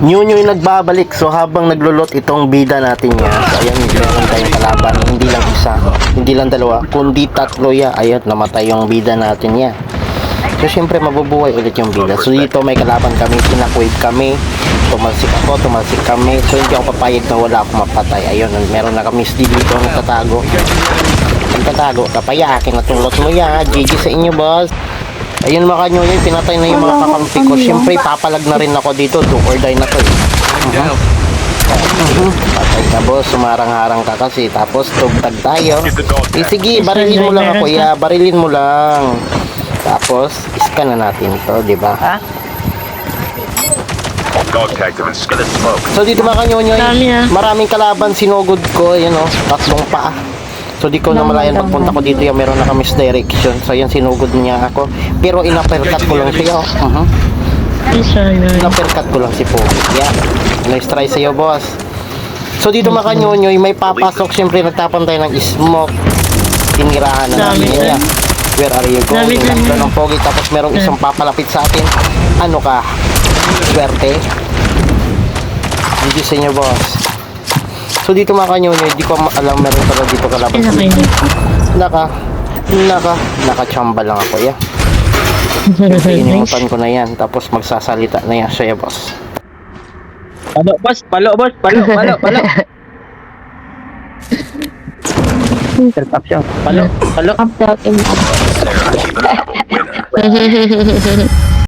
Nyunyo yung nagbabalik. So habang naglulot itong bida natin yan. So ayan, meron tayong kalaban. Hindi lang isa, hindi lang dalawa, kundi tatlo ya. Ayan, namatay yung bida natin yan. So syempre mabubuhay ulit yung bida. So dito may kalaban kami, pinakwave kami. Tumalsik ako, tumalsik kami. So hindi ako papayag na wala akong mapatay. Ayun, meron na kami dito nagtatago. Nagtatago, kapaya akin na tulot mo ya. GG sa inyo, boss. Ayun mga kanyoy, pinatay na yung mga kakampi ko. Siyempre, papalag na rin ako dito. Do or die na to. Patay ka, boss. Sumarang-harang ka kasi. Tapos, tugtag tayo. Sige, barilin mo lang ako, ya. Barilin mo lang. Tapos, iskan na natin to, di ba? So, dito mga kanyoy, maraming kalaban sinugod ko. Ayan o, tatlong paa. So di ko na malayan pagpunta ko dito yung meron na kami direction. So yan sinugod niya ako. Pero inapercut ko lang siya. Inapercut ko lang si Pogi. Yeah. Nice try sa'yo, boss. So dito mga kanyonyoy, may papasok. Siyempre nagtapan tayo ng smoke. Tinirahan na namin niya. Where are you going? Nandun ng Pogi. Tapos merong isang papalapit sa atin. Ano ka? Swerte. Dito sa inyo, boss. So dito mga kanyonya, hindi ko alam meron pala dito kalaban. Nakachamba lang ako, ya. Inimutan ko na yan, tapos magsasalita na yan siya, boss. Palo, boss, palo. Tertap siya. Palo. Up,